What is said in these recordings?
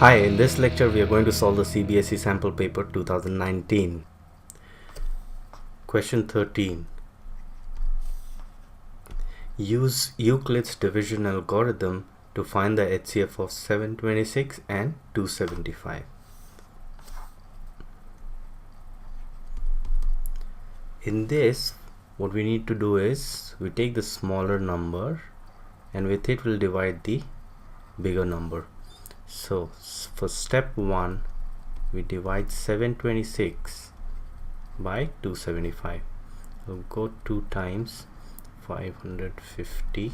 Hi, in this lecture we are going to solve the CBSE sample paper 2019. Question 13. Use Euclid's division algorithm to find the HCF of 726 and 275. In this, what we need to do is we take the smaller number and with it we'll divide the bigger number. So for step 1, we divide 726 by 275. We'll go 2 times 550,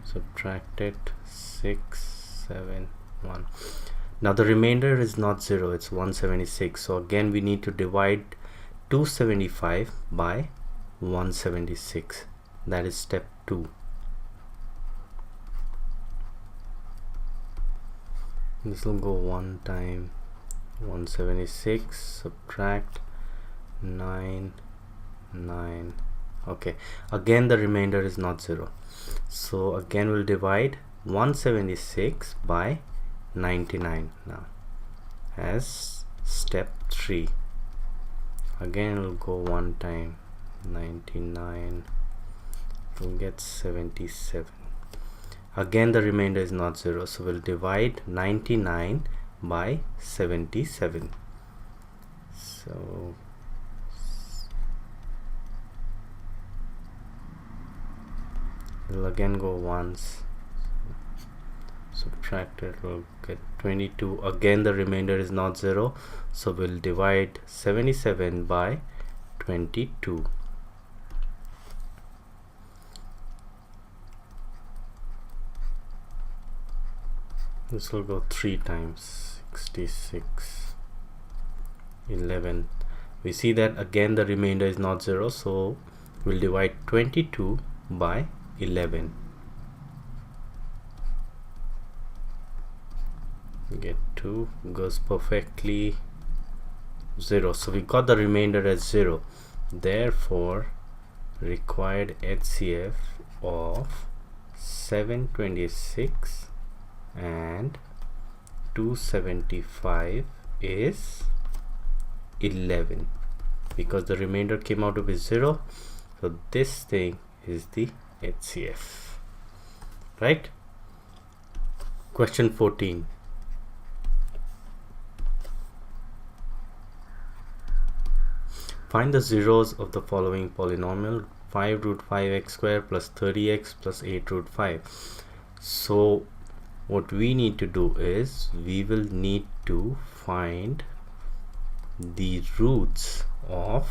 subtract it 671. Now the remainder is not 0, it's 176. So again we need to divide 275 by 176. That is step 2. This will go 1 time 176, subtract 9. Okay, again the remainder is not 0. So again we'll divide 176 by 99 now as step 3. Again we'll go 1 time 99, we'll get 77. Again the remainder is not 0, so we'll divide 99 by 77. So we'll again go once, subtract it, we'll get 22. Again the remainder is not 0, so we'll divide 77 by 22. This will go 3 times 66, 11. We see that again the remainder is not 0, so we'll divide 22 by 11. We get 2, goes perfectly 0. So we got the remainder as 0. Therefore, required HCF of 726 and 275 is 11, because the remainder came out to be 0. So this thing is the HCF, right? Question 14. Find the zeros of the following polynomial: 5 root 5x squared plus 30x plus 8 root 5. So what we need to do is we will need to find the roots of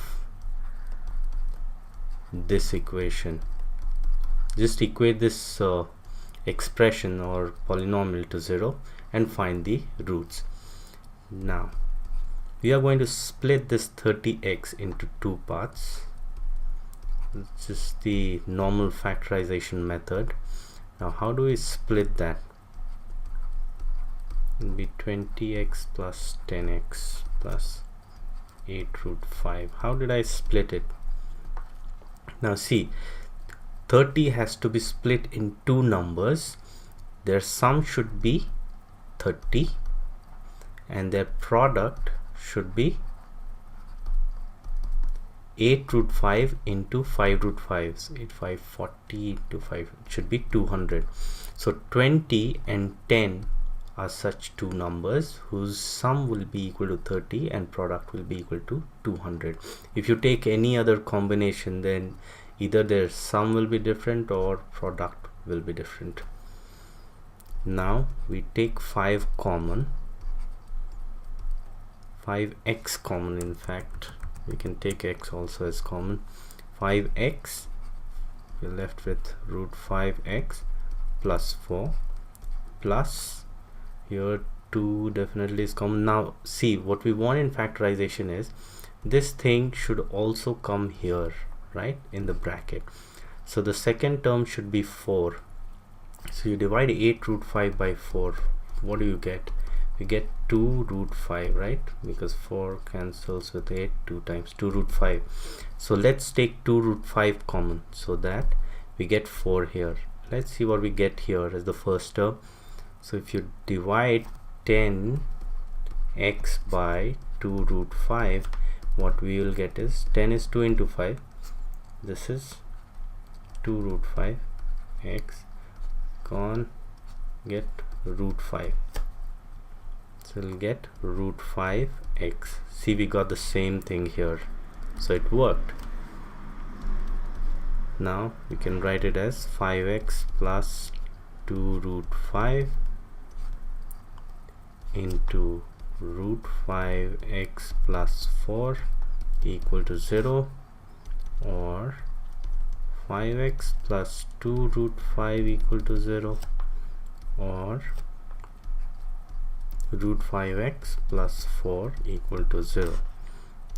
this equation. Just equate this expression or polynomial to 0 and find the roots. Now we are going to split this 30x into 2 parts. This is the normal factorization method. Now how do we split that? It will be 20x plus 10x plus 8 root 5. How did I split it? Now see, 30 has to be split in 2 numbers. Their sum should be 30 and their product should be 8 root 5 into 5 root 5. So 8 5 40 into 5, it should be 200. So 20 and 10 are such 2 numbers whose sum will be equal to 30 and product will be equal to 200. If you take any other combination, then either their sum will be different or product will be different. Now we take 5 common, 5x common. In fact, we can take x also as common. 5x, we're left with root 5x plus 4 plus here 2 definitely is common. Now see, what we want in factorization is this thing should also come here, right, in the bracket. So the second term should be 4. So you divide 8 root 5 by 4. What do you get? You get 2 root 5, right? Because 4 cancels with 8, 2 times 2 root 5. So let's take 2 root 5 common so that we get 4 here. Let's see what we get here as the first term. So if you divide 10x by 2 root 5, what we will get is 10 is 2 into 5. This is 2 root 5 x con get root 5. So we'll get root 5 x. See, we got the same thing here, so it worked. Now we can write it as 5x plus 2 root 5 into root 5x plus 4 equal to 0, or 5x plus 2 root 5 equal to 0, or root 5x plus 4 equal to 0.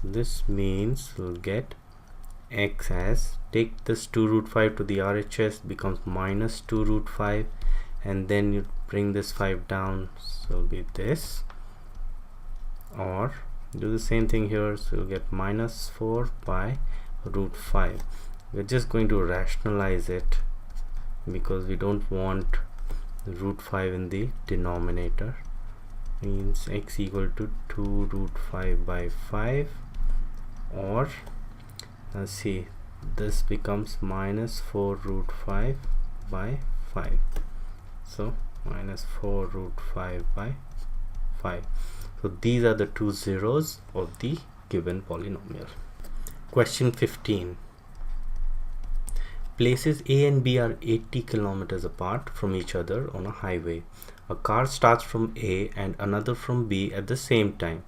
This means we'll get x as, take this 2 root 5 to the RHS, becomes minus 2 root 5, and then you bring this 5 down, so it'll be this, or do the same thing here, so you'll get minus 4 by root 5. We're just going to rationalize it because we don't want root 5 in the denominator. Means x equal to 2 root 5 by 5, or let's see, this becomes minus 4 root 5 by 5. So minus 4 root 5 by 5. So these are the two zeros of the given polynomial. Question 15. Places A and B are 80 kilometers apart from each other on a highway. A car starts from A and another from B at the same time.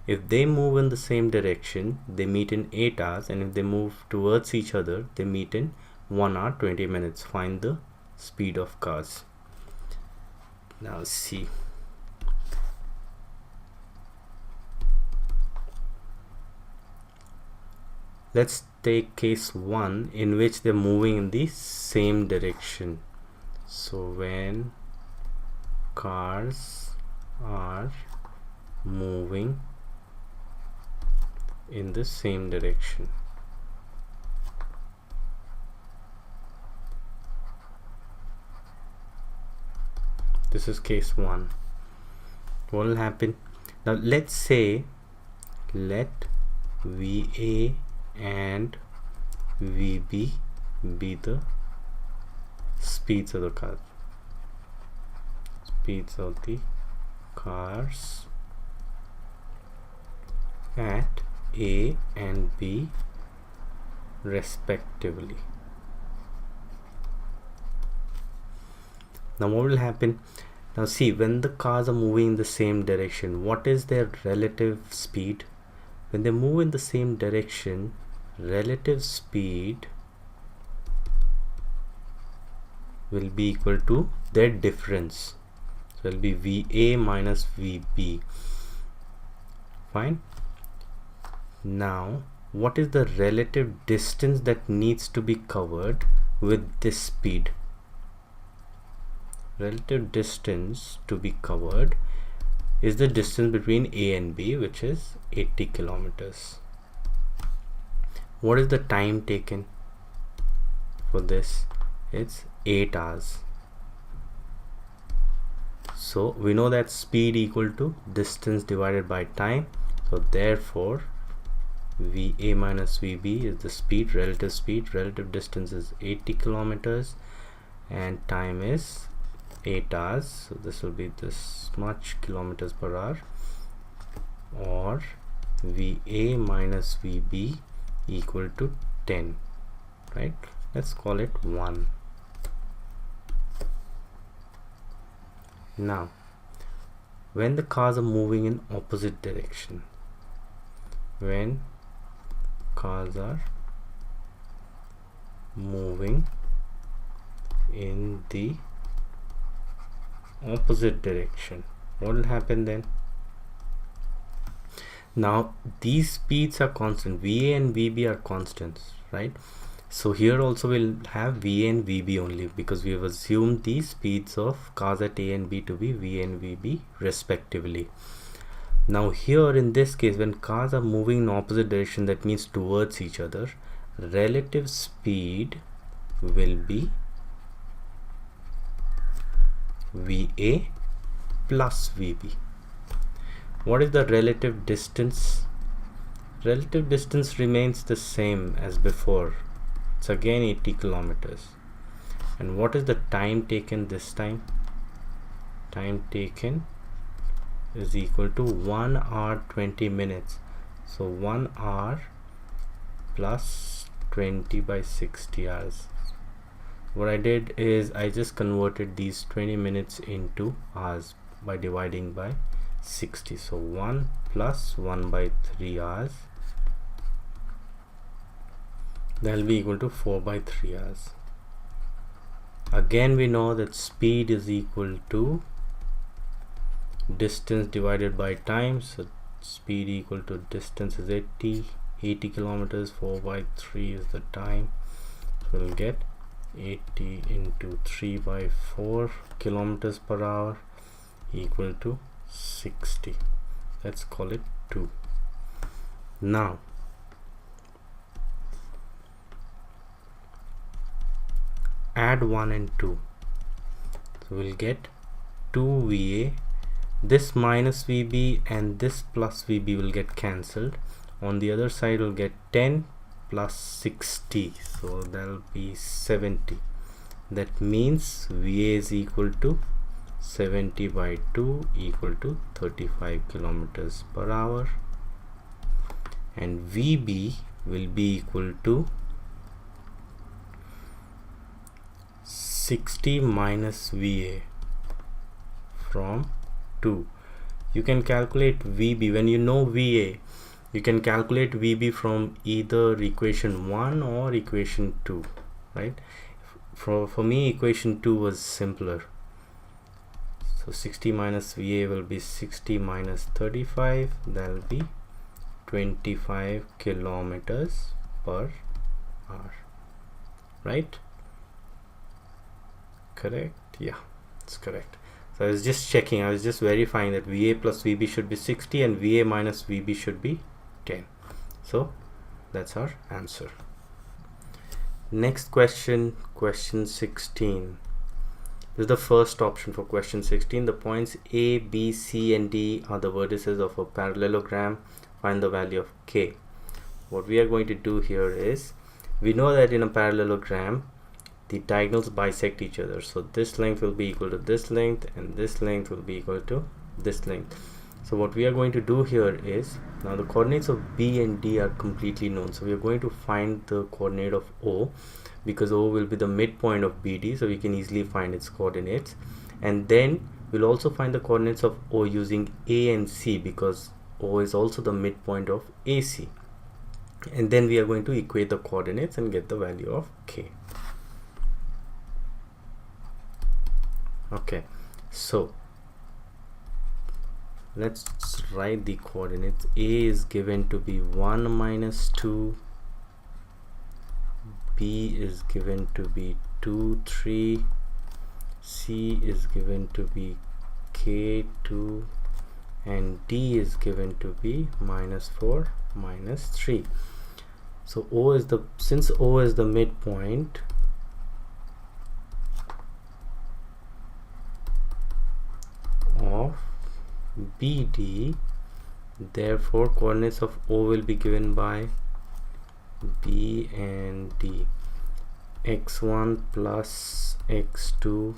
If they move in the same direction, they meet in 8 hours, and if they move towards each other, they meet in 1 hour 20 minutes. Find the speed of cars. Now see. Let's take case 1 in which they're moving in the same direction. So when cars are moving in the same direction, this is case 1. What will happen? Now let's say, let VA and VB be the speeds of the cars. Speeds of the cars at A and B respectively. Now what will happen? Now see, when the cars are moving in the same direction, what is their relative speed? When they move in the same direction, relative speed will be equal to their difference. So it will be VA minus VB. Fine. Now what is the relative distance that needs to be covered with this speed? Relative distance to be covered is the distance between A and B, which is 80 kilometers. What is the time taken for this? It's 8 hours. So we know that speed equal to distance divided by time. So therefore VA minus VB is the speed, relative distance is 80 kilometers and time is 8 hours. So this will be this much kilometers per hour, or VA minus VB equal to 10, right? Let's call it 1. Now when the cars are moving in opposite direction, when cars are moving in the opposite direction, what will happen then? Now these speeds are constant, VA and VB are constants, right? So here also we'll have VA and VB only, because we have assumed the speeds of cars at A and B to be VA and VB respectively. Now here in this case, when cars are moving in opposite direction, that means towards each other, relative speed will be VA plus VB. What is the relative distance? Relative distance remains the same as before. It's again 80 kilometers. And what is the time taken this time? Time taken is equal to 1 hour 20 minutes. So 1 hour plus 20 by 60 hours. What I did is I just converted these 20 minutes into hours by dividing by 60. So 1 plus 1 by 3 hours, that will be equal to 4 by 3 hours. Again, we know that speed is equal to distance divided by time. So speed equal to distance is 80 kilometers. 4 by 3 is the time. So we'll get 80 into 3 by 4 kilometers per hour equal to 60. Let's call it 2. Now add 1 and 2. So we'll get 2 VA. This minus VB and this plus VB will get cancelled. On the other side we'll get 10 plus 60, so that'll be 70. That means VA is equal to 70 by 2 equal to 35 kilometers per hour, and VB will be equal to 60 minus VA from 2. You can calculate VB when you know VA. You can calculate VB from either equation 1 or equation 2, right? For me, equation 2 was simpler. So 60 minus VA will be 60 minus 35, that will be 25 kilometers per hour, right? Correct? Yeah, it's correct. So I was just checking, I was just verifying that VA plus VB should be 60 and VA minus VB should be 10. So that's our answer. Next question, question 16. This is the first option for question 16. The points A, B, C and D are the vertices of a parallelogram. Find the value of K. What we are going to do here is, we know that in a parallelogram the diagonals bisect each other. So this length will be equal to this length and this length will be equal to this length. So what we are going to do here is, now the coordinates of B and D are completely known. So we are going to find the coordinate of O, because O will be the midpoint of BD, so we can easily find its coordinates. And then we'll also find the coordinates of O using A and C, because O is also the midpoint of AC. And then we are going to equate the coordinates and get the value of K. Okay, so let's write the coordinates. A is given to be 1 minus 2, B is given to be 2, 3, C is given to be K2, and D is given to be minus 4, minus 3. So O is the, since O is the midpoint, of BD, therefore coordinates of O will be given by B and D. x1 plus x2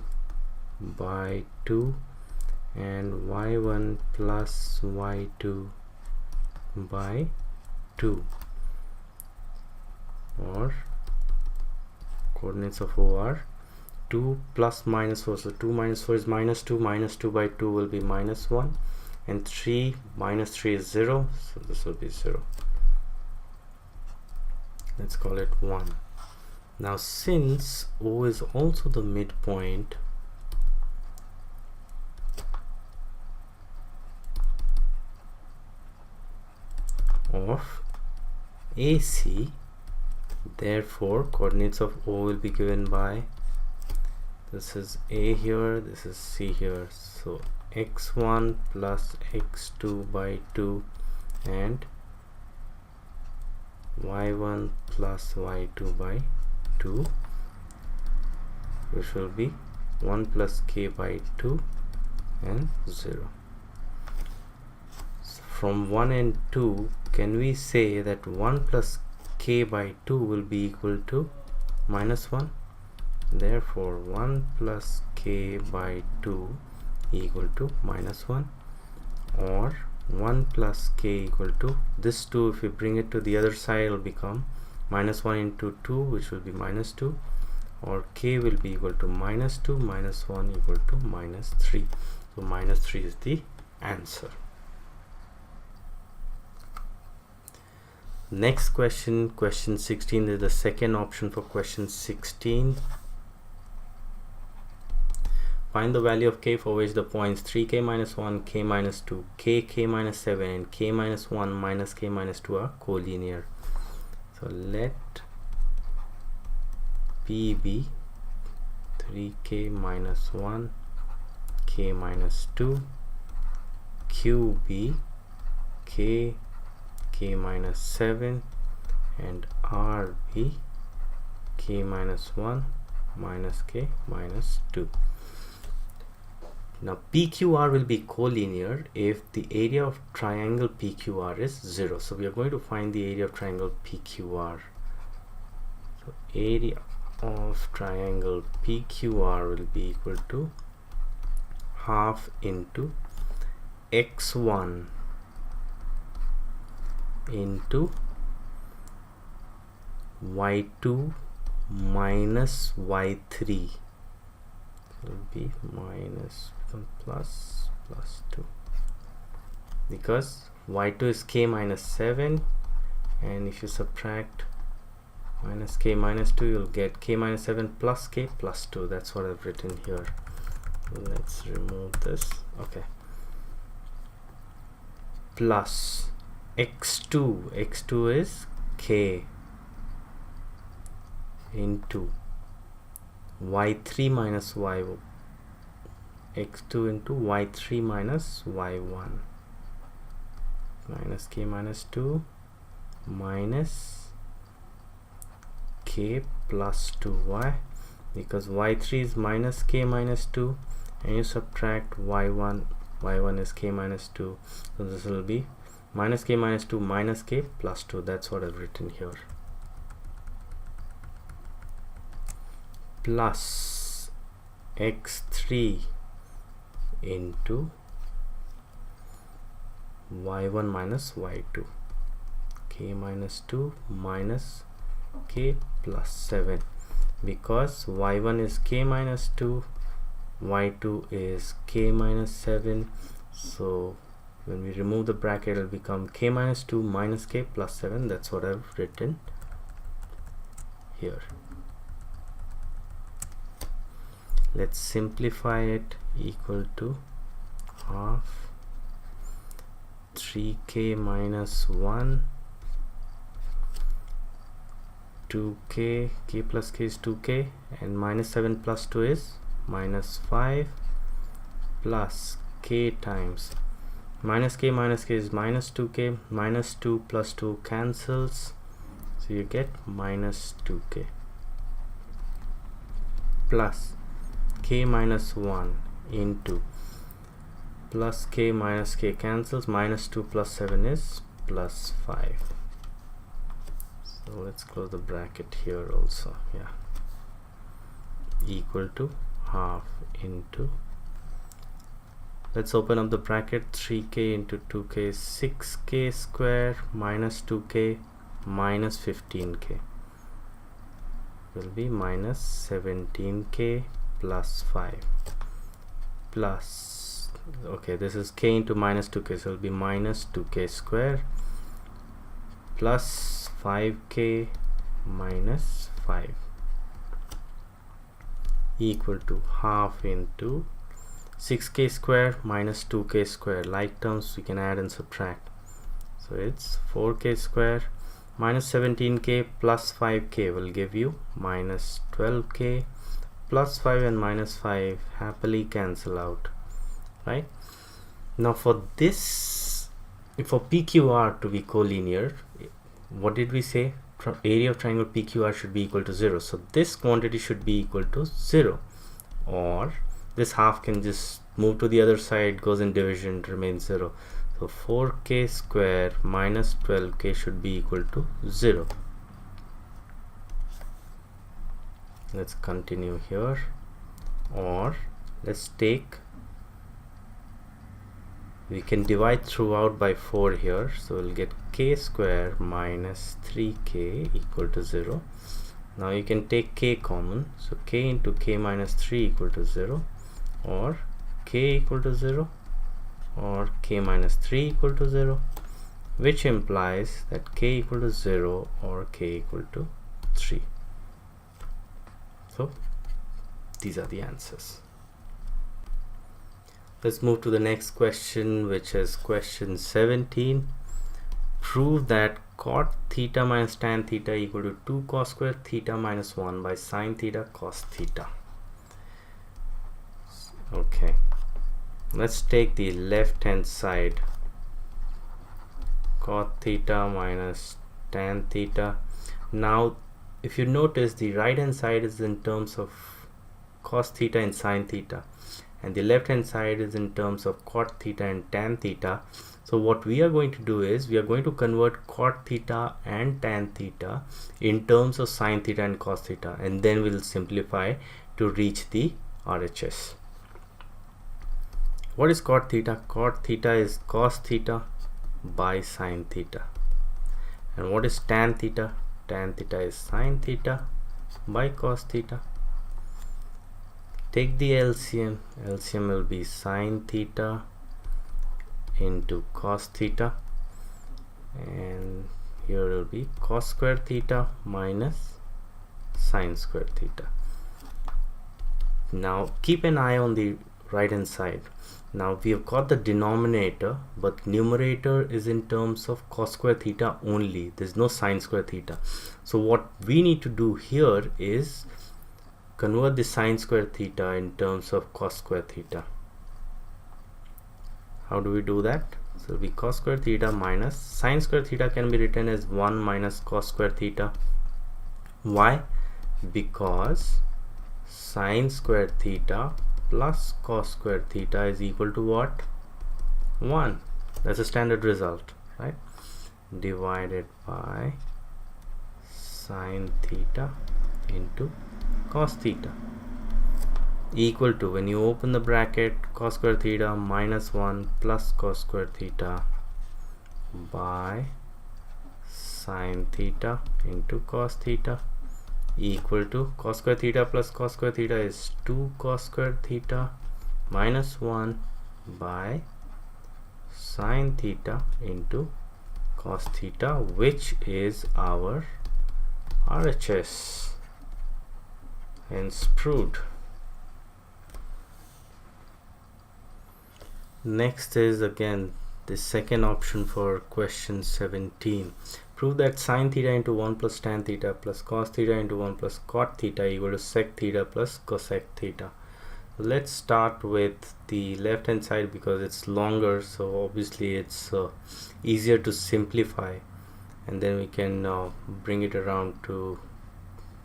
by 2 and y1 plus y2 by 2, or coordinates of O are 2 plus minus 4. So 2 minus 4 is minus 2, minus 2 by 2 will be minus 1, and 3 minus 3 is 0, so this will be 0. Let's call it 1. Now since O is also the midpoint of AC, therefore coordinates of O will be given by, this is A here, this is C here, so x1 plus x2 by 2 and y1 plus y2 by 2, which will be 1 plus k by 2 and 0. So from 1 and 2, can we say that 1 plus k by 2 will be equal to minus 1? Therefore 1 plus k by 2 equal to minus 1, or 1 plus k equal to this 2. If we bring it to the other side, it will become minus 1 into 2, which will be minus 2, or k will be equal to minus 2 minus 1 equal to minus 3. So minus 3 is the answer. Next question, question 16 is the second option for question 16. Find the value of k for which the points 3k minus 1, k minus 2, k minus 7 and k minus 1 minus k minus 2 are collinear. So let P be 3k minus 1, k minus 2, Q be k minus 7 and R be k minus 1 minus k minus 2. Now PQR will be collinear if the area of triangle PQR is 0. So we are going to find the area of triangle PQR. So area of triangle PQR will be equal to half into x1 into y2 minus y3 will be minus plus 2, because y2 is k minus 7, and if you subtract minus k minus 2, you'll get k minus 7 plus k plus 2. That's what I've written here. Let's remove this. Okay, plus x2 is k into y3 minus y, x2 into y3 minus y1 minus k minus 2 minus k plus 2. Why? Because y3 is minus k minus 2 and you subtract y1 is k minus 2, so this will be minus k minus 2 minus k plus 2. That's what I've written here. Plus x3 into y1 minus y2, k minus 2 minus k plus 7, because y1 is k minus 2, y2 is k minus 7. So when we remove the bracket, it will become k minus 2 minus k plus 7. That's what I've written here. Let's simplify it. Equal to half 3k minus 1, 2k, k plus k is 2k, and minus 7 plus 2 is minus 5, plus k times minus k is minus 2k, minus 2 plus 2 cancels, so you get minus 2k, plus k minus 1 into plus k minus k cancels, minus 2 plus 7 is plus 5. So let's close the bracket here also. Yeah, equal to half into, let's open up the bracket, 3k into 2k is 6k square minus 2k minus 15k will be minus 17k plus 5 plus, okay, this is k into minus 2k, so it will be minus 2k square plus 5k minus 5 equal to half into 6k square minus 2k square. Like terms we can add and subtract, so it's 4k square minus 17k plus 5k will give you minus 12k, plus 5 and minus 5 happily cancel out, right? Now for this, for PQR to be collinear, what did we say? Area of triangle PQR should be equal to 0, so this quantity should be equal to 0, or this half can just move to the other side, goes in division, remains 0. So 4k square minus 12k should be equal to 0. Let's continue here, or let's take, we can divide throughout by 4 here, so we'll get k square minus 3k equal to 0. Now you can take k common, so k into k minus 3 equal to 0, or k equal to 0, or k minus 3 equal to 0, which implies that k equal to 0 or k equal to 3. So these are the answers. Let's move to the next question, which is question 17. Prove that cot theta minus tan theta equal to 2 cos square theta minus 1 by sin theta cos theta. Okay, let's take the left hand side, cot theta minus tan theta. Now if you notice, the right hand side is in terms of cos theta and sin theta, and the left hand side is in terms of cot theta and tan theta. So what we are going to do is we are going to convert cot theta and tan theta in terms of sin theta and cos theta, and then we'll simplify to reach the RHS. What is cot theta? Cot theta is cos theta by sin theta. And what is tan theta? Tan theta is sin theta by cos theta. Take the LCM. LCM will be sin theta into cos theta, and here will be cos square theta minus sin square theta. Now keep an eye on the right hand side. Now we have got the denominator, but numerator is in terms of cos square theta only. There's no sin square theta. So what we need to do here is convert the sin square theta in terms of cos square theta. How do we do that? So it will be cos square theta minus sin square theta can be written as 1 minus cos square theta. Why? Because sin square theta plus cos square theta is equal to what? 1. That's a standard result, right? Divided by sin theta into cos theta equal to, when you open the bracket, cos square theta minus 1 plus cos square theta by sin theta into cos theta equal to, cos square theta plus cos square theta is 2 cos square theta minus 1 by sin theta into cos theta, which is our RHS, hence proved. Next is again the second option for question 17. Prove that sin theta into 1 plus tan theta plus cos theta into 1 plus cot theta equal to sec theta plus cosec theta. So let's start with the left hand side because it's longer, so obviously it's easier to simplify, and then we can bring it around to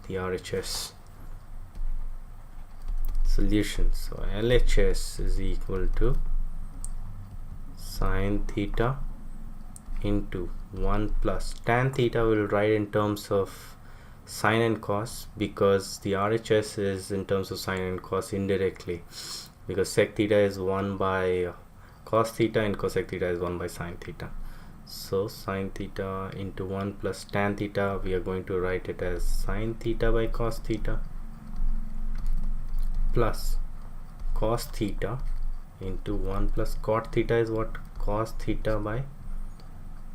the RHS. Solution. So LHS is equal to sin theta into 1 plus tan theta. We'll write in terms of sin and cos because the RHS is in terms of sin and cos indirectly, because sec theta is 1 by cos theta and cosec theta is 1 by sin theta. So sin theta into 1 plus tan theta, we are going to write it as sin theta by cos theta plus cos theta into 1 plus cot theta is what? Cos theta by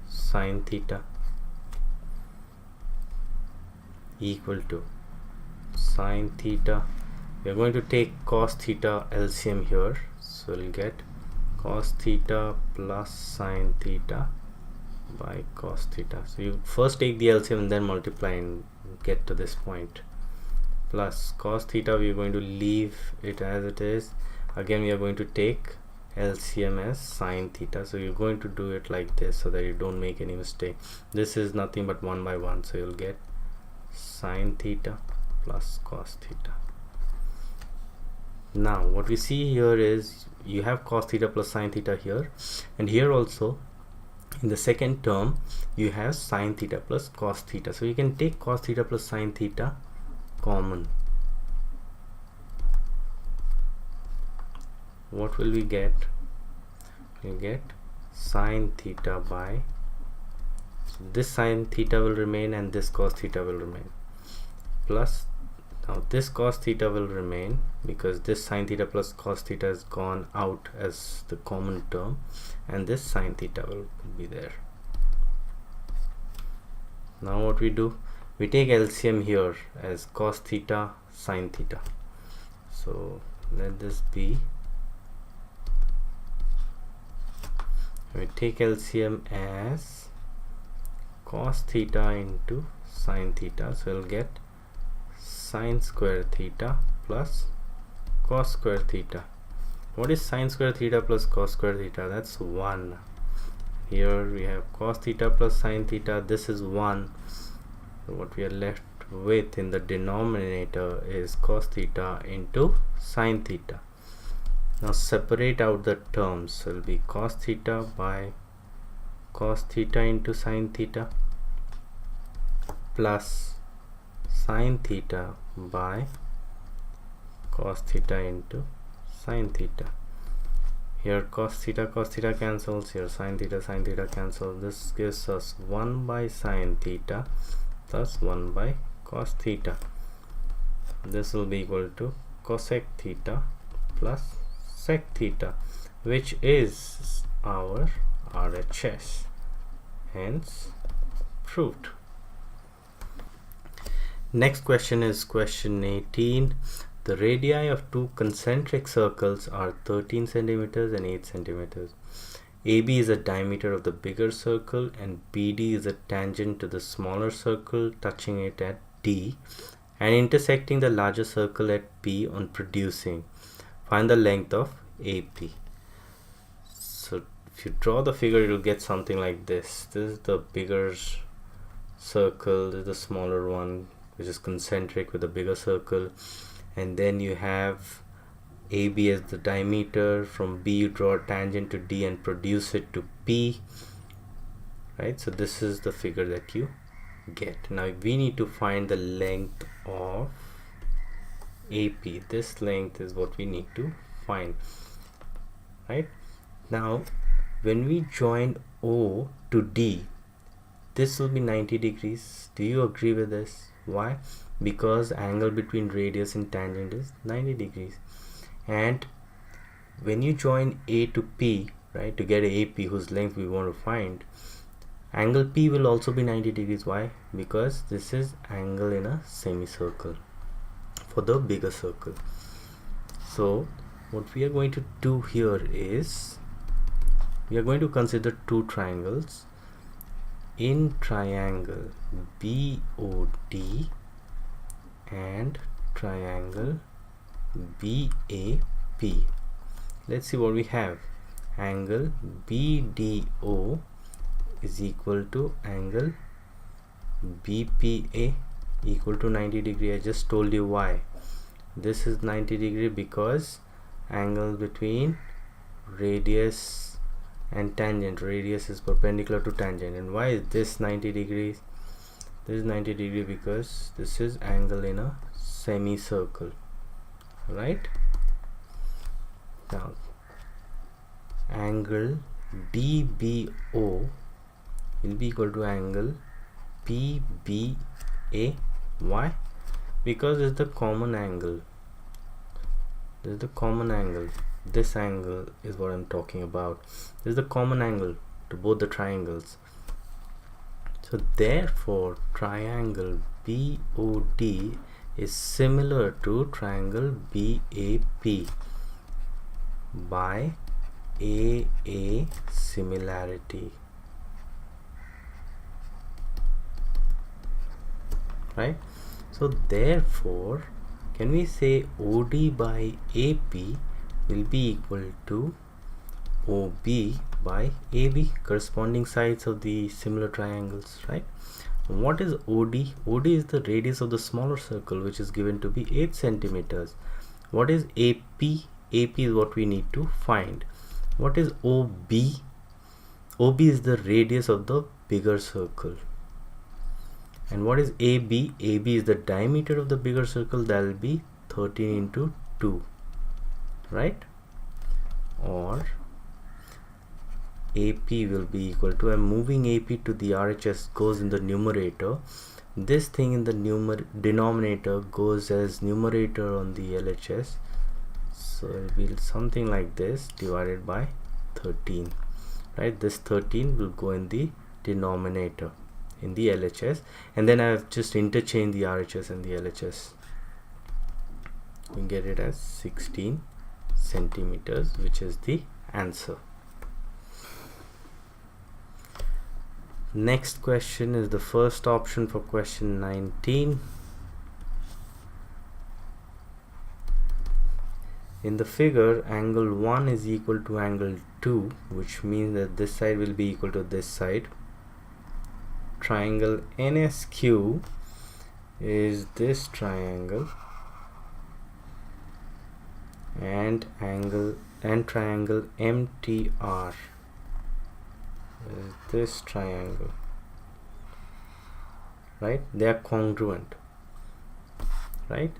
sin theta equal to sin theta. We are going to take cos theta LCM here, so we'll get cos theta plus sin theta by cos theta. So you first take the LCM and then multiply and get to this point, plus cos theta we are going to leave it as it is. Again we are going to take LCM as sin theta, so you're going to do it like this so that you don't make any mistake. This is nothing but 1 by 1, so you'll get sin theta plus cos theta. Now what we see here is you have cos theta plus sin theta here, and here also in the second term you have sin theta plus cos theta. So you can take cos theta plus sin theta common. What will we get? We'll get sin theta by, so this sin theta will remain and this cos theta will remain, plus now this cos theta will remain because this sin theta plus cos theta has gone out as the common term, and this sin theta will be there. Now what we do, we take LCM here as cos theta sin theta. So let this be, we take LCM as cos theta into sin theta, so we'll get sin square theta plus cos square theta. What is sin square theta plus cos square theta? That's 1. Here we have cos theta plus sin theta, this is 1. So what we are left with in the denominator is cos theta into sin theta. Now separate out the terms, so it will be cos theta by cos theta into sin theta plus sin theta by cos theta into sin theta. Here cos theta cancels, here sin theta cancels. This gives us 1 by sin theta plus 1 by cos theta. This will be equal to cosec theta plus sec theta, which is our RHS, hence proved. Next question is question 18. The radii of two concentric circles are 13 centimeters and 8 centimeters. AB is the diameter of the bigger circle and BD is a tangent to the smaller circle touching it at D and intersecting the larger circle at P on producing. Find the length of AP. So if you draw the figure, it will get something like this. This is the bigger circle, this is the smaller one, which is concentric with a bigger circle, and then you have AB as the diameter. From B you draw a tangent to D and produce it to P, right? So this is the figure that you get. Now we need to find the length of AP. This length is what we need to find, right? Now when we join O to D, this will be 90 degrees. Do you agree with this? Why? Because angle between radius and tangent is 90 degrees. And when you join A to P, right, to get AP whose length we want to find, angle P will also be 90 degrees. Why? Because this is angle in a semicircle for the bigger circle. So what we are going to do here is we are going to consider two triangles. In triangle BOD and triangle BAP, let's see what we have. Angle BDO is equal to angle BPA equal to 90 degree. I just told you why. This is 90 degree because angle between radius and tangent, radius is perpendicular to tangent. And why is this 90 degrees? This is 90 degree because this is angle in a semicircle, right? Now angle DBO will be equal to angle PBA. Why? Because it's the common angle. This is the common angle. This angle is what I'm talking about. This is the common angle to both the triangles. So therefore triangle BOD is similar to triangle BAP by AA similarity, right? So therefore can we say OD by AP will be equal to OB by AB, corresponding sides of the similar triangles, right? What is OD? OD is the radius of the smaller circle, which is given to be 8 centimeters. What is AP? AP is what we need to find. What is OB? OB is the radius of the bigger circle. And what is AB? AB is the diameter of the bigger circle. That will be 13 into 2, right? Or AP will be equal to, I'm moving AP to the RHS, goes in the numerator. This thing in the denominator goes as numerator on the LHS. So it will be something like this, divided by 13, right? This 13 will go in the denominator in the LHS, and then I have just interchanged the RHS and the LHS. We get it as 16 centimeters, which is the answer. Next question is the first option for question 19. In the figure, angle 1 is equal to angle 2, which means that this side will be equal to this side. Triangle NSQ is this triangle, and triangle MTR is this triangle, right? They are congruent, right?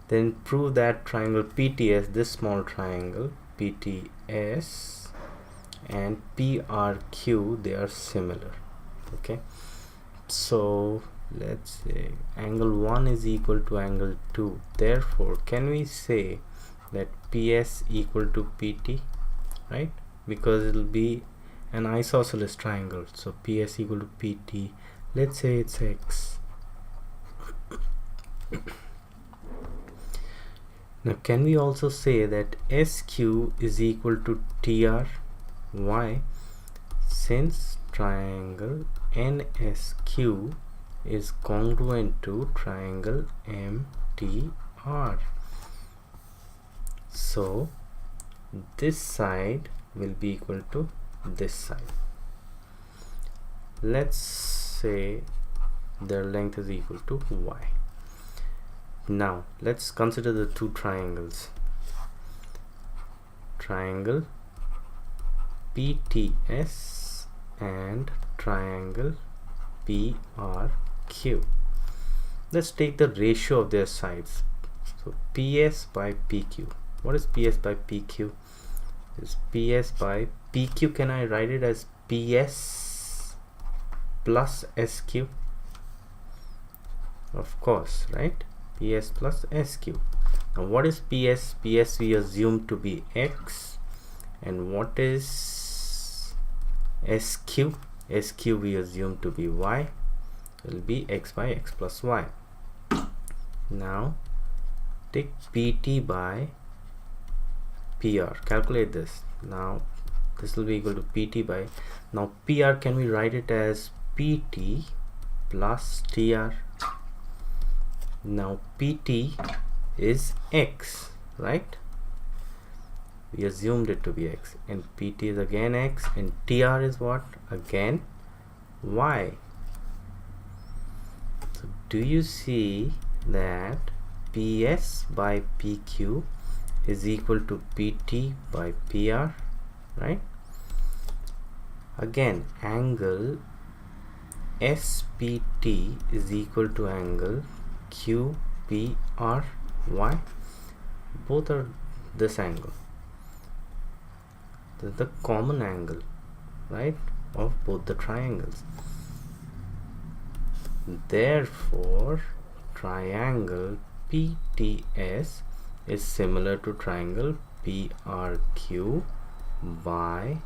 Then prove that triangle PTS, this small triangle PTS, and PRQ, they are similar. Okay, so let's say angle 1 is equal to angle 2. Therefore, can we say that PS equal to PT, right? Because it will be an isosceles triangle. So PS equal to PT. Let's say it's X. Now, can we also say that SQ is equal to TR? Why? Since triangle NSQ is congruent to triangle MTR. So this side will be equal to this side. Let's say their length is equal to Y. Now let's consider the two triangles. Triangle PTS and triangle PRQ. Let's take the ratio of their sides. So PS by PQ. What is PS by PQ? Is PS by PQ. Can I write it as PS plus SQ? Of course, right? PS plus SQ. Now what is PS? PS we assume to be X. And what is SQ? SQ we assume to be Y. It will be X by X plus Y. Now take PT by PR. Calculate this. Now this will be equal to PT by, now PR, can we write it as PT plus TR? Now PT is X, right? We assumed it to be X, and PT is again X, and TR is what? Again Y. So do you see that PS by PQ is equal to PT by PR, right? Again, angle SPT is equal to angle QPRY. Both are this angle. This is the common angle, right, of both the triangles. Therefore, triangle PTS is similar to triangle PRQ by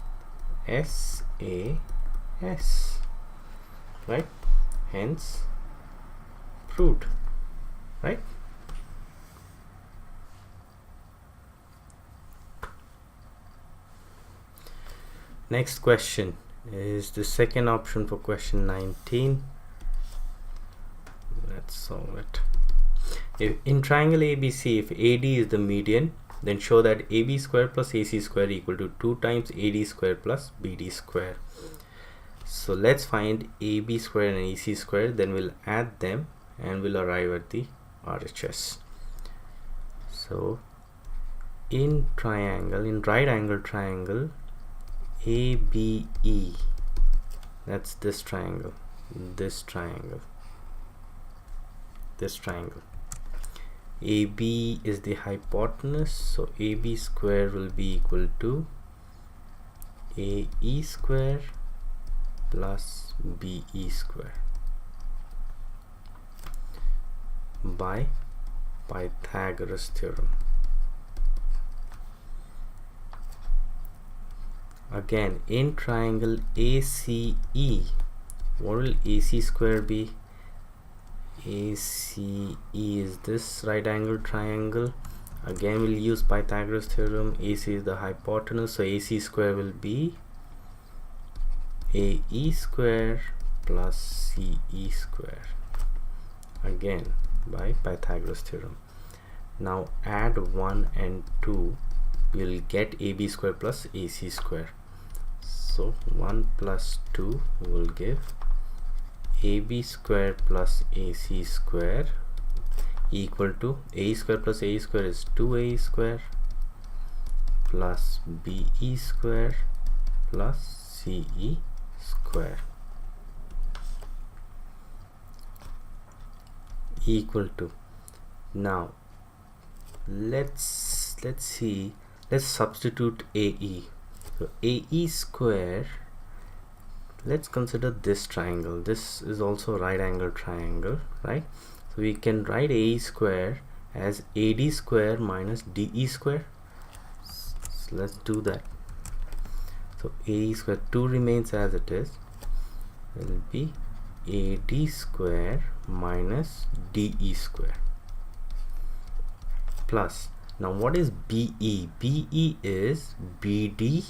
SAS, right? Hence proved, right? Next question is the second option for question 19. Let's solve it. If in triangle ABC, if AD is the median, then show that AB square plus AC square equal to 2 times AD square plus BD square. So let's find AB square and AC square, then we'll add them and we'll arrive at the RHS. So in right angle triangle ABE, that's this triangle, AB is the hypotenuse, so AB square will be equal to AE square plus BE square by Pythagoras theorem. Again, in triangle ACE, what will AC square be? ACE is this right angle triangle. Again, we'll use Pythagoras theorem. AC is the hypotenuse, so AC square will be AE square plus CE square, again by Pythagoras theorem. Now add 1 and 2, you'll get AB square plus AC square. So 1 plus 2 will give AB square plus AC square equal to A square plus A square is 2A square plus BE square plus CE square equal to, now let's substitute AE. So AE square, let's consider this triangle. This is also right angle triangle, right? So we can write AE square as AD square minus DE square. So let's do that. So AE square, 2 remains as it is, will be AD square minus DE square plus, now what is BE? BE is BD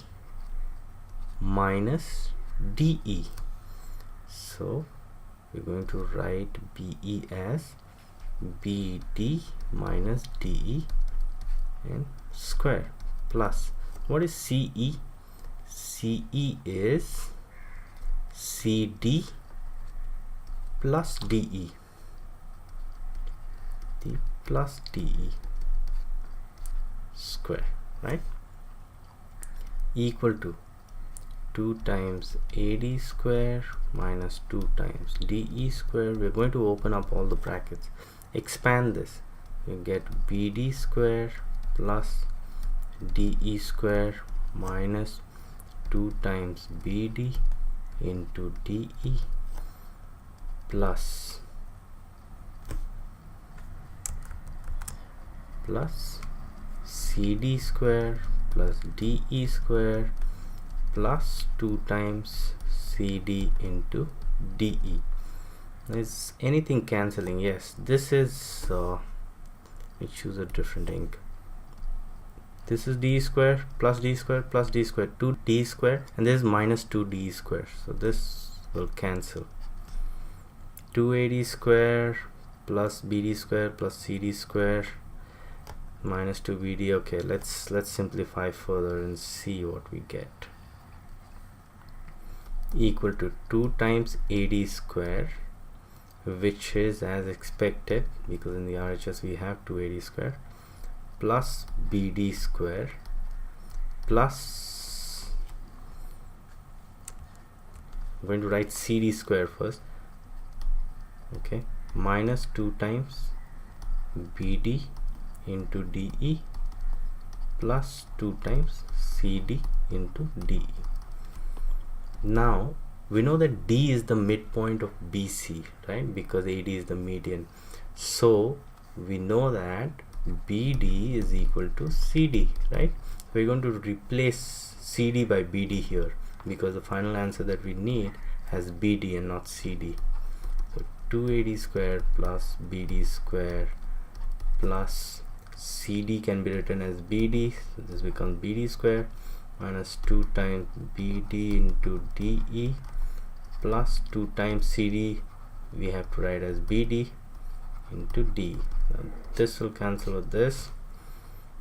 minus DE. So we're going to write BE as BD minus DE and square plus, what is CE? CE is CD plus DE, plus DE square, right, equal to 2 times AD square minus 2 times DE square. We're going to open up all the brackets, expand this, you get BD square plus DE square minus 2 times BD into DE plus CD square plus DE square plus 2 times CD into DE. Is anything cancelling? Yes, this is let me choose a different ink. This is D square plus D square plus D square, 2D square, and this is minus 2D square, so this will cancel. 2AD square plus BD square plus CD square minus 2BD. Okay, let's simplify further and see what we get. Equal to 2 times AD square, which is as expected because in the RHS we have 2AD square, plus BD square plus, I'm going to write CD square first, okay, minus 2 times BD into DE plus 2 times CD into DE. Now we know that D is the midpoint of BC, right, because AD is the median, so we know that BD is equal to CD, right? We're going to replace CD by BD here because the final answer that we need has BD and not CD. So 2AD square plus BD square plus CD can be written as BD, so this becomes BD square minus 2 times BD into DE plus 2 times CD we have to write as BD into D. Now this will cancel with this,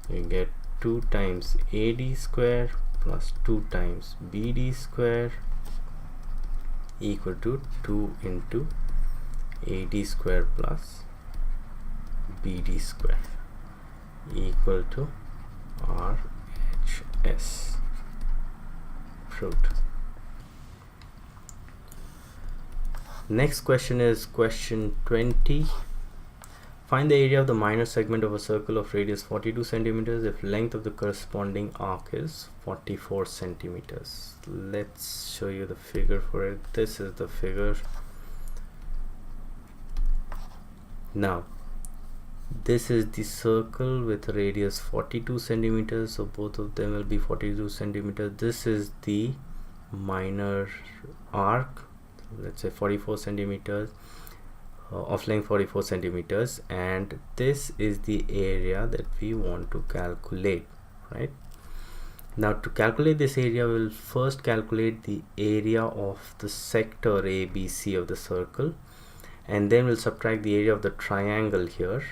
you get 2 times AD square plus 2 times BD square equal to 2 into AD square plus BD square equal to RHS. Fruit. Next question is question 20. Find the area of the minor segment of a circle of radius 42 centimeters if length of the corresponding arc is 44 centimeters. Let's show you the figure for it. This is the figure. Now, this is the circle with radius 42 centimeters, so both of them will be 42 centimeters. This is the minor arc, let's say 44 centimeters. Of length 44 centimeters, and this is the area that we want to calculate, right? Now, to calculate this area, we'll first calculate the area of the sector ABC of the circle, and then we'll subtract the area of the triangle here,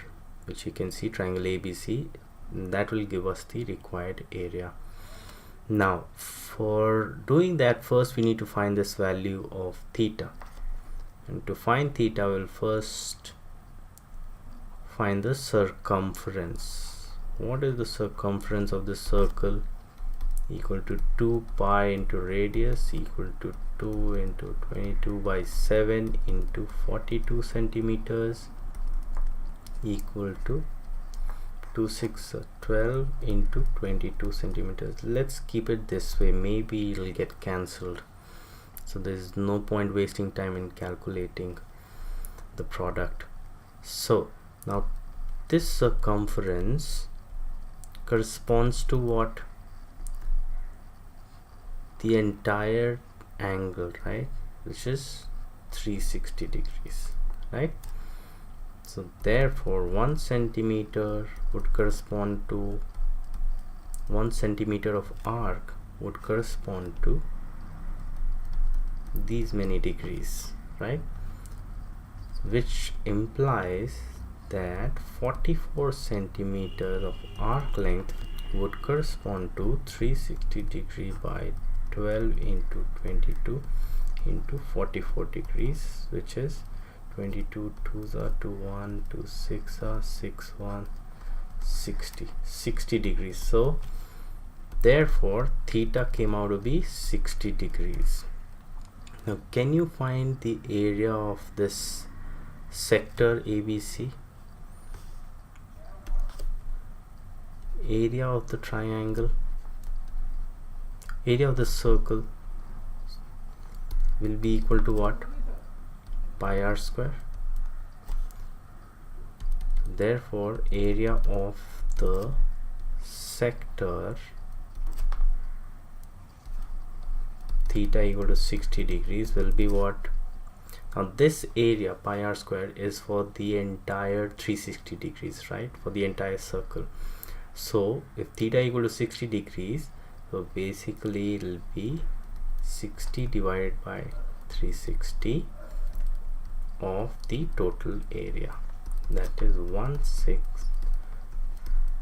which you can see, triangle ABC. That will give us the required area. Now, for doing that, first we need to find this value of theta. And to find theta, we'll first find the circumference. What is the circumference of the circle? Equal to 2 pi into radius equal to 2 into 22 by 7 into 42 centimeters equal to 2 6 12 into 22 centimeters. Let's keep it this way, maybe it'll get cancelled. So there is no point wasting time in calculating the product. So now this circumference corresponds to what? The entire angle, right? Which is 360 degrees, right? So therefore 1 centimeter would correspond to 1 centimeter of arc would correspond to these many degrees, right? Which implies that 44 centimeters of arc length would correspond to 360 degree by 12 into 22 into 44 degrees, which is 22 2s are 2 1 2 6 are 6 1 60 degrees. So therefore theta came out to be 60 degrees. Now, can you find the area of this sector ABC? Area of the triangle, area of the circle will be equal to what? Pi r square. Therefore, area of the sector theta equal to 60 degrees will be what? Now this area pi r square is for the entire 360 degrees, right? For the entire circle. So if theta equal to 60 degrees, so basically it will be 60 divided by 360 of the total area, that is 1/6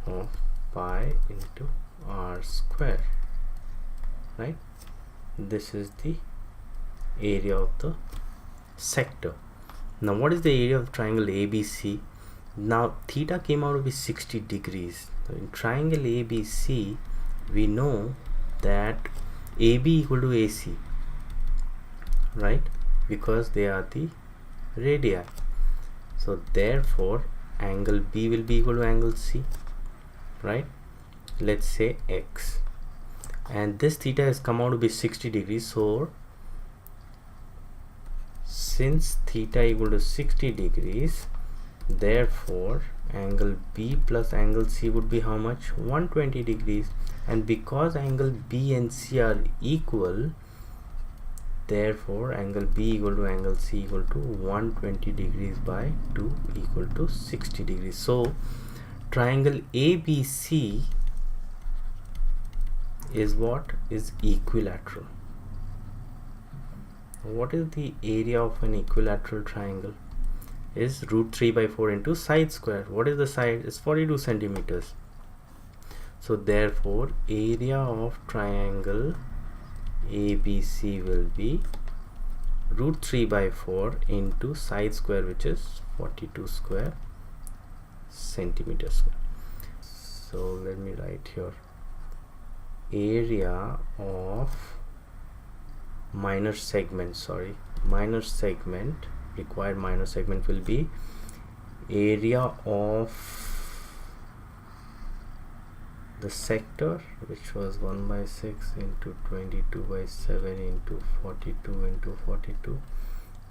of pi into r square, right? This is the area of the sector. Now what is the area of triangle ABC? Now theta came out to be 60 degrees. So in triangle ABC, we know that AB equal to AC, right? Because they are the radii. So therefore angle B will be equal to angle C, right? Let's say X, and this theta has come out to be 60 degrees. So since theta equal to 60 degrees, therefore angle B plus angle C would be how much? 120 degrees. And because angle B and C are equal, therefore angle B equal to angle C equal to 120 degrees by 2 equal to 60 degrees. So triangle ABC is what? Is equilateral. What is the area of an equilateral triangle? Is root 3 by 4 into side square. What is the side? Is 42 centimeters. So therefore area of triangle ABC will be root 3 by 4 into side square, which is 42 square centimeters. So let me write here area of minor segment, required minor segment will be area of the sector, which was 1 by 6 into 22 by 7 into 42 into 42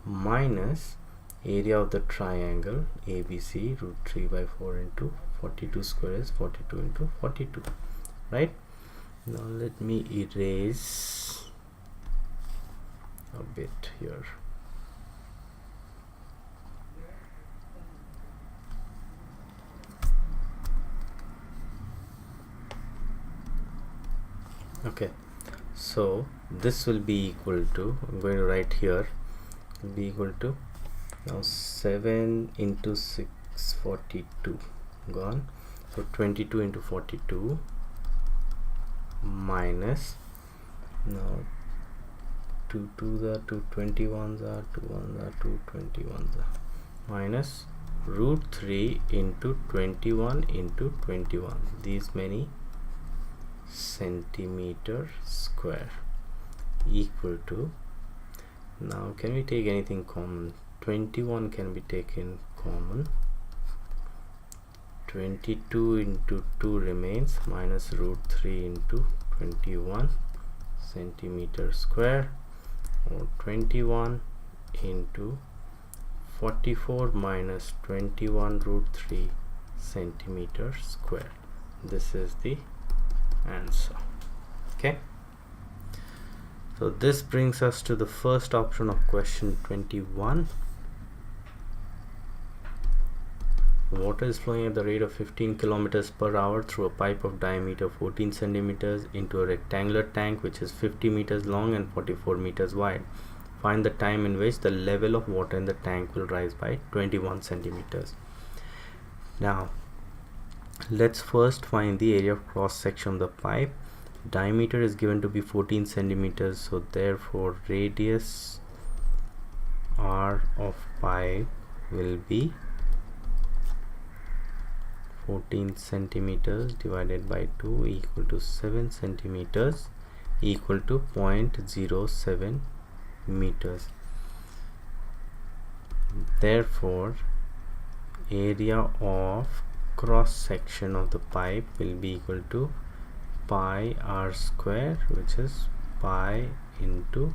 minus area of the triangle ABC, root 3 by 4 into 42 square is 42 into 42, right? Now let me erase a bit here. Okay, so this will be equal to, I'm going to write here, will be equal to, now 7 into 642 gone, so 22 into 42 minus, now 2 2s are 2 21s are 2 1s are 2 21s are, minus root 3 into 21 into 21, these many centimeter square, equal to, now can we take anything common? 21 can be taken common, 22 into 2 remains, minus root 3 into 21 centimeter square, or 21 into 44 minus 21 root 3 centimeter square. This is the answer. Okay, so this brings us to the first option of question 21. Water is flowing at the rate of 15 kilometers per hour through a pipe of diameter 14 centimeters into a rectangular tank which is 50 meters long and 44 meters wide. Find the time in which the level of water in the tank will rise by 21 centimeters. Now let's first find the area of cross section of the pipe. Diameter is given to be 14 centimeters, so therefore radius R of pipe will be 14 centimeters divided by 2 equal to 7 centimeters equal to 0.07 meters. Therefore area of cross section of the pipe will be equal to pi r square, which is pi into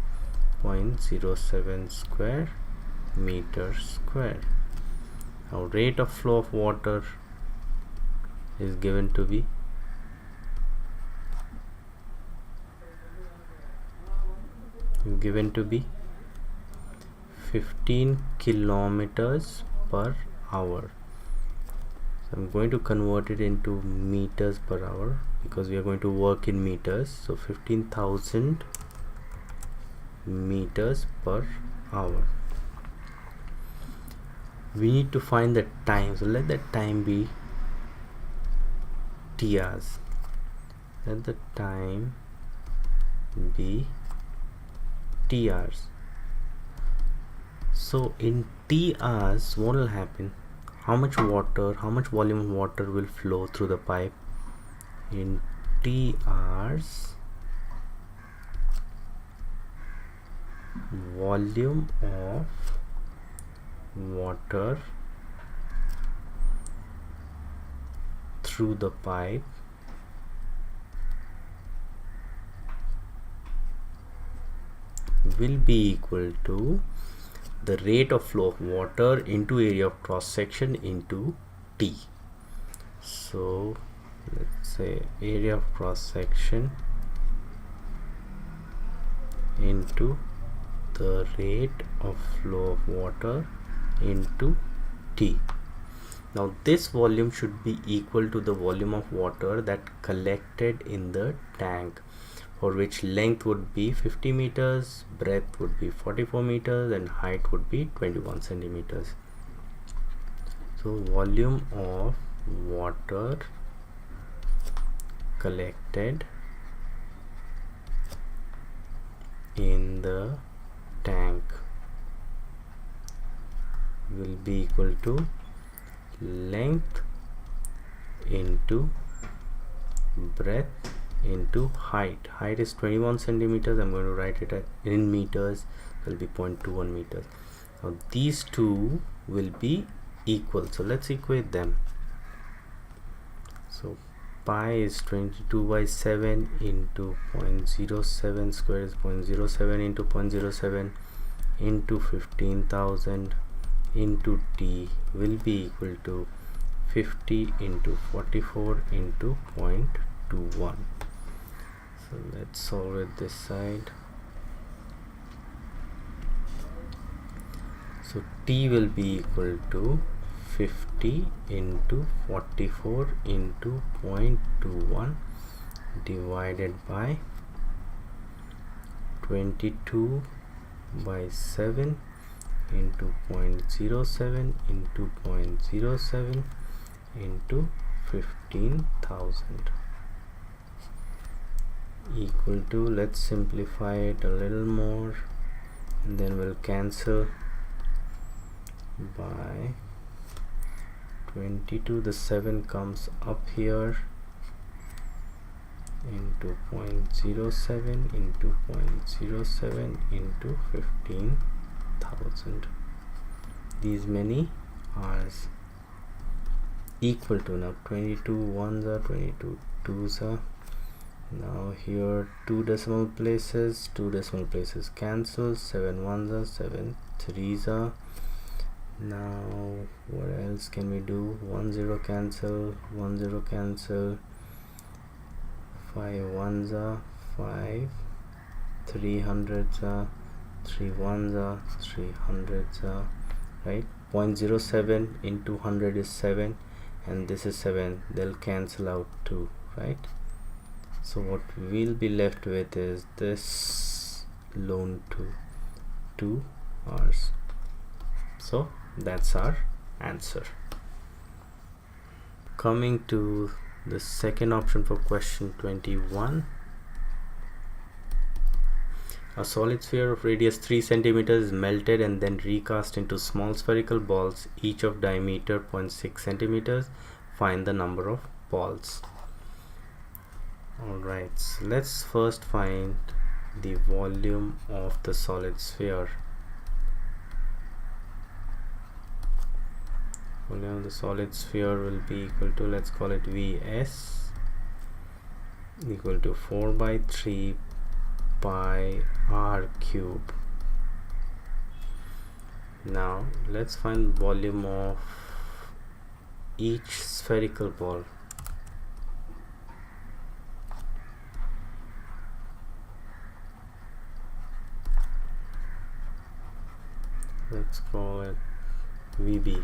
0.07 square meter square. Now rate of flow of water is given to be given to be 15 kilometers per hour. So I'm going to convert it into meters per hour because we are going to work in meters. So 15,000 meters per hour. We need to find the time, so let the time be t hours. Let the time be t hours. So in t hours, what will happen? How much volume of water will flow through the pipe? In t hours, volume of water through the pipe will be equal to the rate of flow of water into area of cross section into T. So let's say area of cross section into the rate of flow of water into T. Now this volume should be equal to the volume of water that collected in the tank, for which length would be 50 meters, breadth would be 44 meters and height would be 21 centimeters. So volume of water collected in the tank will be equal to length into breadth into height. Height is 21 centimeters. I'm going to write it in meters. It will be 0.21 meters. Now these two will be equal, so let's equate them. So pi is 22 by 7 into 0.07 square is 0.07 into 0.07 into 15,000 into t will be equal to 50 into 44 into 0.21. So let's solve it this side. So t will be equal to 50 into 44 into 0.21 divided by 22 by 7 into 0.07 into 0.07 into 15,000 equal to, let's simplify it a little more, and then we'll cancel by 22. The 7 comes up here into 0.07 into 0.07 into 15,000. These many are equal to, now 22 ones are 22 twos are, now here two decimal places cancel, 7 ones are 7 threes are. Now what else can we do? 1 0 cancel, 1 0 cancel, 5 ones are 5, 3 hundreds are 3 ones are 3 hundreds are, right? 0.07 into 100 is 7, and this is 7, they'll cancel out too, right? So what we'll be left with is this lone 2 hours. So that's our answer. Coming to the second option for question 21. A solid sphere of radius 3 centimeters is melted and then recast into small spherical balls, each of diameter 0.6 centimeters. Find the number of balls. Alright, so let's first find the volume of the solid sphere. Volume of the solid sphere will be equal to, let's call it Vs, equal to 4 by 3 pi r cube. Now let's find volume of each spherical ball. Let's call it VB.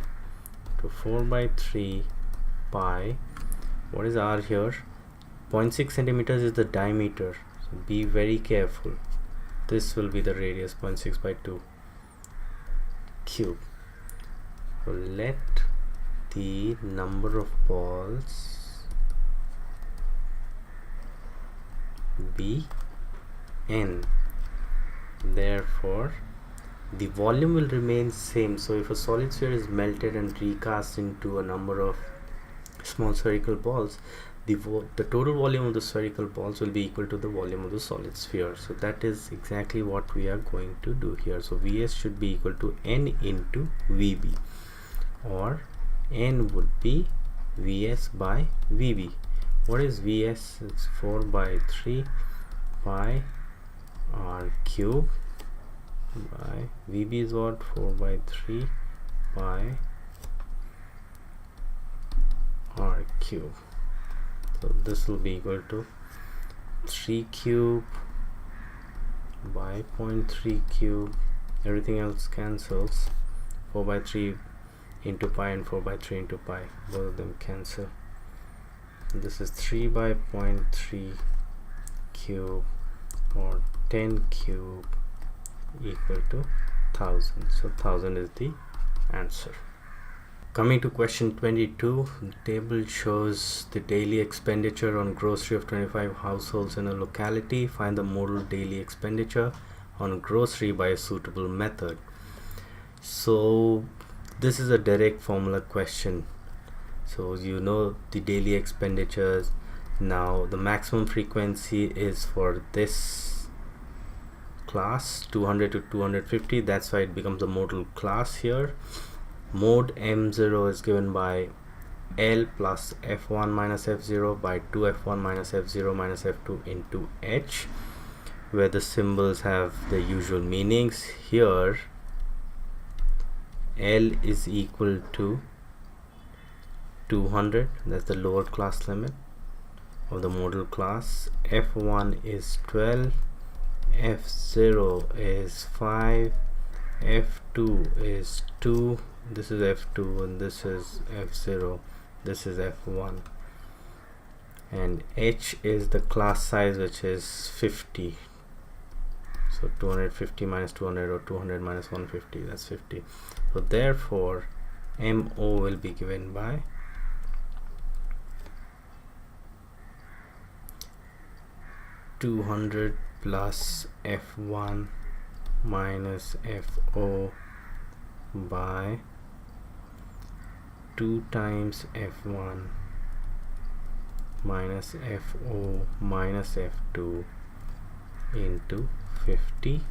To 4 by 3 pi, what is r here? 0.6 centimeters is the diameter, so be very careful. This will be the radius, 0.6 by 2 cube. So let the number of balls be n. Therefore the volume will remain same. So if a solid sphere is melted and recast into a number of small spherical balls, the total volume of the spherical balls will be equal to the volume of the solid sphere. So that is exactly what we are going to do here. So Vs should be equal to n into Vb, or n would be Vs by Vb. What is Vs? It's 4 by 3 pi r cube by Vb is what? 4 by 3 pi r cube. So this will be equal to 3 cube by 0.3 cube. Everything else cancels. 4 by 3 into pi and 4 by 3 into pi, both of them cancel. This is 3 by 0.3 cube, or 10 cube, equal to 1000. So 1000 is the answer. Coming to question 22, the table shows the daily expenditure on grocery of 25 households in a locality. Find the modal daily expenditure on grocery by a suitable method. So this is a direct formula question. So you know the daily expenditures Now the maximum frequency is for this class 200 to 250, that's why it becomes a modal class here. Mode M0 is given by L plus F1 minus F0 by 2F1 minus F0 minus F2 into H, where the symbols have the usual meanings. Here L is equal to 200, that's the lower class limit of the modal class. F1 is 12, F0 is 5, F2 is 2, this is F2 and this is F0, this is F1, and H is the class size, which is 50. So 250 minus 200 or 200 minus 150, that's 50. So therefore MO will be given by 200 plus F1 minus FO by 2 times F1 minus FO minus F2 into 50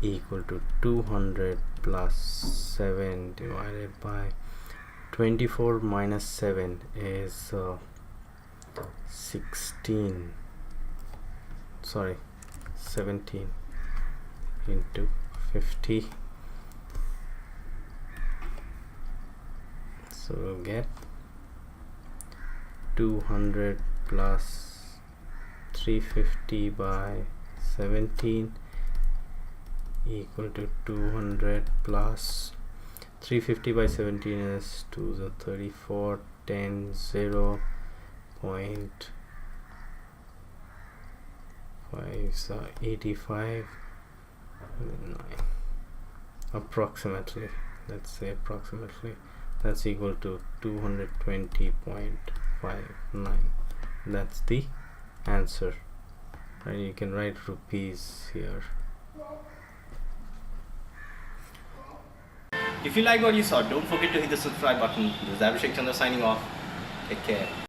equal to 200 plus 7 divided by 24 minus 7 is 17 into 50. So we'll get 200 plus 350 by 17 equal to 200 plus 350 by 17 is 2 the 34, 10, 0 point 5 so 85, 9 approximately, let's say approximately, that's equal to 220.59. that's the answer, and you can write rupees here. If you like what you saw, don't forget to hit the subscribe button. This is Abbyshek Chandra signing off. Take care.